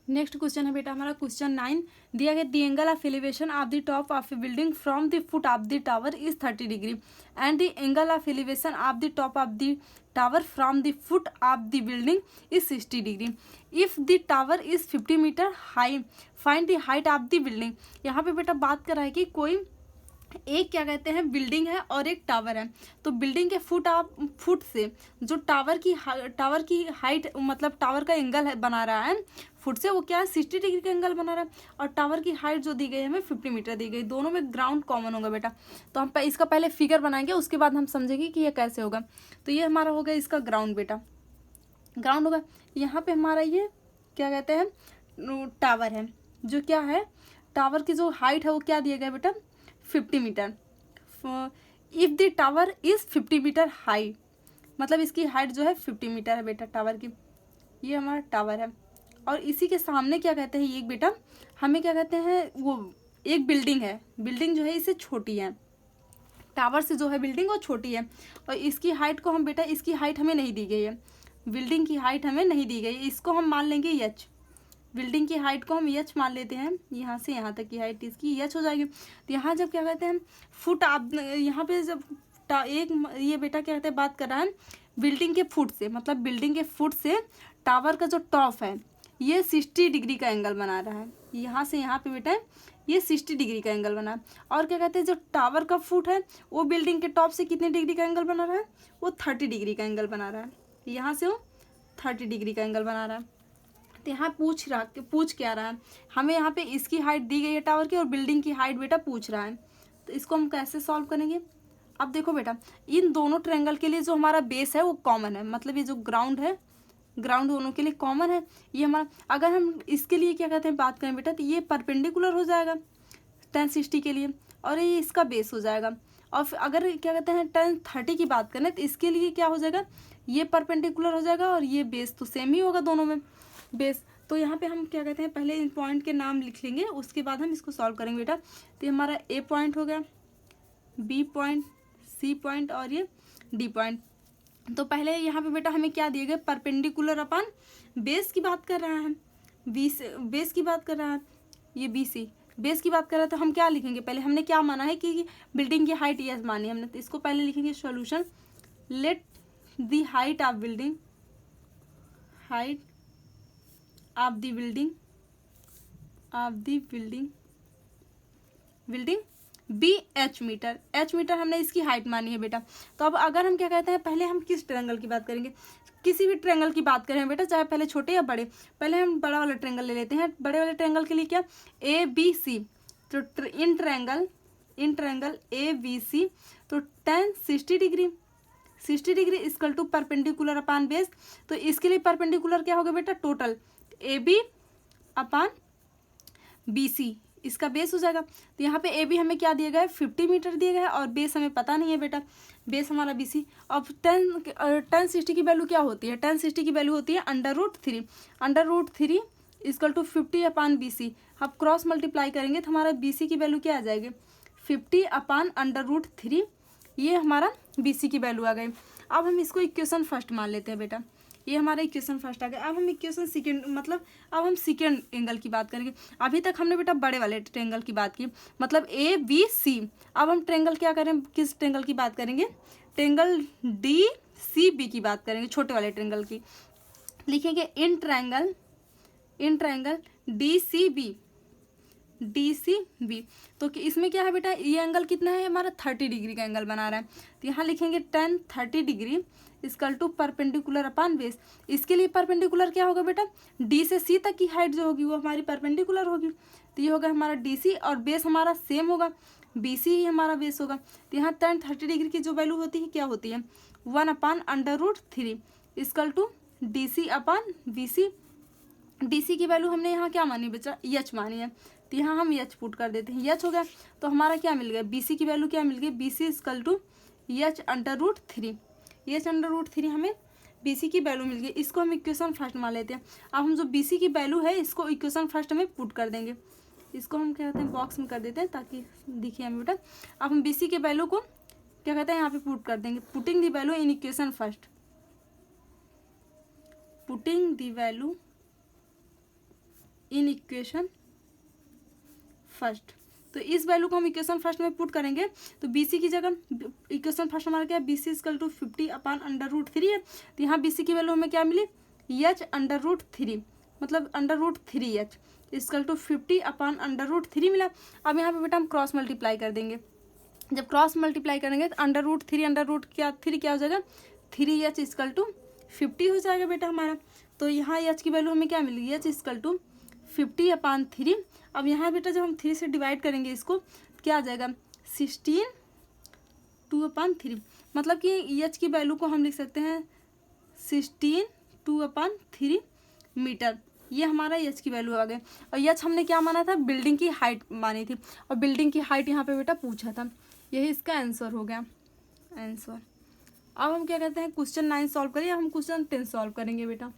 Next question है बेटा हमारा क्वेश्चन 9। दिया गया the angle of elevation of the top of a building from the foot of the tower is 30 degree and the angle of elevation of the top of the tower from the foot of the building is 60 degree. If the tower is 50 metre high find the height of the building. यहाँ पे बेटा बात कर रहा है कि कोई एक क्या कहते हैं बिल्डिंग है और एक टावर है, तो बिल्डिंग के फुट से जो टावर की हाइट मतलब टावर का एंगल है बना रहा है फुट से, वो क्या है 60 डिग्री का एंगल बना रहा है, और टावर की हाइट जो दी गई है हमें 50 मीटर दी गई। दोनों में ग्राउंड कॉमन होगा बेटा, तो हम इसका पहले फिगर बनाएंगे उसके बाद हम समझेंगे कि ये कैसे होगा। तो ये हमारा हो गया इसका ग्राउंड बेटा, ग्राउंड होगा। यहाँ पे हमारा ये क्या कहते हैं टावर है, जो क्या है टावर की जो हाइट है वो क्या दिया गया बेटा 50 metre. If the tower is 50 metre high, मतलब इसकी हाइट जो है 50 मीटर है बेटा टावर की। ये हमारा टावर है, और इसी के सामने क्या कहते हैं ये बेटा हमें क्या कहते हैं वो एक बिल्डिंग है, बिल्डिंग जो है इससे छोटी है, टावर से जो है बिल्डिंग वो छोटी है, और इसकी हाइट को हम बेटा इसकी हाइट हमें नहीं दी गई है, बिल्डिंग की हाइट हमें नहीं दी गई, इसको हम मान लेंगे एच। बिल्डिंग की हाइट को हम एच मान लेते हैं, यहाँ से यहाँ तक की हाइट इसकी एच हो जाएगी। तो यहाँ जब क्या कहते हैं फुट आप यहाँ पे जब एक ये बेटा क्या कहते हैं बात कर रहा है बिल्डिंग के फुट से, मतलब बिल्डिंग के फुट से टावर का जो टॉप है ये 60 डिग्री का एंगल बना रहा है, यहाँ से यहाँ पे बेटा ये 60 डिग्री का एंगल बना है। और क्या कहते हैं जो टावर का फुट है वो बिल्डिंग के टॉप से कितने डिग्री का एंगल बना रहा है, वो 30 डिग्री का एंगल बना रहा है, यहाँ से वो 30 डिग्री का एंगल बना रहा है। तो यहाँ पूछ क्या रहा है हमें, यहाँ पे इसकी हाइट दी गई है टावर की और बिल्डिंग की हाइट बेटा पूछ रहा है, तो इसको हम कैसे सॉल्व करेंगे। अब देखो बेटा इन दोनों ट्रायंगल के लिए जो हमारा बेस है वो कॉमन है, मतलब ये जो ग्राउंड है ग्राउंड दोनों के लिए कॉमन है। ये हमारा अगर हम इसके लिए क्या कहते हैं बात करें बेटा, तो ये परपेंडिकुलर हो जाएगा tan 60 के लिए, और ये इसका बेस हो जाएगा। और अगर क्या कहते हैं tan 30 की बात करें तो इसके लिए क्या हो जाएगा, ये परपेंडिकुलर हो जाएगा और ये बेस तो सेम ही होगा दोनों में बेस। तो यहाँ पे हम क्या कहते हैं पहले इन पॉइंट के नाम लिख लेंगे, उसके बाद हम इसको सॉल्व करेंगे बेटा। तो ये हमारा ए पॉइंट हो गया, बी पॉइंट, सी पॉइंट और ये डी पॉइंट। तो पहले यहाँ पे बेटा हमें क्या दिए गए परपेंडिकुलर अपन बेस की बात कर रहा है, बेस की बात कर रहा है, ये बी सी बेस की बात कर रहा है। तो हम क्या लिखेंगे पहले, हमने क्या माना है कि बिल्डिंग की हाइट यस मानी हमने, तो इसको पहले लिखेंगे solution let the height of building, height of the building be H metre, H metre हमने इसकी हाइट मानी है बेटा। तो अब अगर हम क्या कहते हैं पहले हम किस ट्रायंगल की बात करेंगे, किसी भी ट्रायंगल की बात करें बेटा चाहे पहले छोटे या बड़े, पहले हम बड़ा वाला ट्रायंगल ले लेते हैं। बड़े वाले ट्रायंगल के लिए क्या ए बी सी, तो in triangle A B C तो tan 60 degree, 60 degree equal to perpendicular upon base. तो इसके लिए परपेंडिकुलर क्या होगा बेटा total A B upon B C, इसका बेस हो जाएगा। तो यहाँ पे ए बी हमें क्या दिया गया है 50 मीटर दिया गया है, और बेस हमें पता नहीं है बेटा, बेस हमारा बी सी। अब tan 60 की वैल्यू क्या होती है, tan 60 की वैल्यू होती है √3 equal to 50 upon B C. अब क्रॉस मल्टीप्लाई करेंगे तो हमारा बी सी की वैल्यू क्या आ जाएगी 50 अपान √3, ये हमारा बी सी की वैल्यू आ गई। अब हम इसको इक्वेशन फर्स्ट मान लेते हैं बेटा, ये हमारा इक्वेशन फर्स्ट आ गया। अब हम इक्वेशन सेकेंड मतलब अब हम सेकेंड एंगल की बात करेंगे। अभी तक हमने बेटा बड़े वाले ट्रायंगल की बात की, मतलब ए बी सी। अब हम ट्रायंगल क्या करें, किस ट्रायंगल की बात करेंगे, ट्रायंगल डी सी बी की बात करेंगे, छोटे वाले ट्रायंगल की। लिखेंगे in triangle D C B. तो इसमें क्या है बेटा ये एंगल कितना है हमारा 30 डिग्री का एंगल बना रहा है। तो यहाँ लिखेंगे tan 30 degree equal to perpendicular upon base. इसके लिए परपेंडिकुलर क्या होगा बेटा, डी से सी तक की हाइट जो होगी वो हमारी परपेंडिकुलर होगी। तो ये होगा हमारा डी सी, और बेस हमारा सेम होगा बी सी ही हमारा बेस होगा। तो यहाँ tan 30 डिग्री की जो वैल्यू होती है क्या होती है 1 upon √3 equal to D C upon B C. D C की वैल्यू हमने यहाँ क्या मानी बच्चा एच मानी है, तो यहाँ हम एच पुट कर देते हैं, एच हो गया। तो हमारा क्या मिल गया बी सी की वैल्यू क्या मिल गई, B C equal to H √3, H √3 हमें बी सी की वैल्यू मिल गई। इसको हम इक्वेशन फर्स्ट मान लेते हैं। अब हम जो बी सी की वैल्यू है इसको इक्वेशन फर्स्ट में पुट कर देंगे, इसको हम क्या कहते हैं बॉक्स में कर देते हैं ताकि दिखे हमें बेटा। अब हम बी सी के वैल्यू को क्या कहते हैं यहाँ पे पुट कर देंगे, putting the value in equation first, putting the value in equation first. तो इस वैल्यू को हम इक्वेशन फर्स्ट में पुट करेंगे तो BC की जगह इक्वेशन फर्स्ट हमारा क्या है, BC इक्वल टू 50/√3 है। तो यहाँ BC की वैल्यू हमें क्या मिली, H√3, मतलब √3H इक्वल टू 50/√3 मिला। अब यहाँ पे बेटा हम क्रॉस मल्टीप्लाई कर देंगे। जब क्रॉस मल्टीप्लाई करेंगे तो √3 क्या हो जाएगा, 3H इक्वल टू 50 हो जाएगा बेटा हमारा। तो यहाँ H की वैल्यू हमें क्या मिली, H इक्वल टू 50/3। अब यहाँ बेटा जब हम 3 से डिवाइड करेंगे इसको क्या आ जाएगा, 16 2/3, मतलब कि H की वैल्यू को हम लिख सकते हैं 16 2/3 मीटर। ये हमारा H की वैल्यू आ गई। और H हमने क्या माना था, बिल्डिंग की हाइट मानी थी, और बिल्डिंग की हाइट यहाँ पे बेटा पूछा था। यही इसका आंसर हो गया, आंसर। अब हम क्या कहते हैं, क्वेश्चन 9 सॉल्व करिए। हम क्वेश्चन 10 सॉल्व करेंगे बेटा।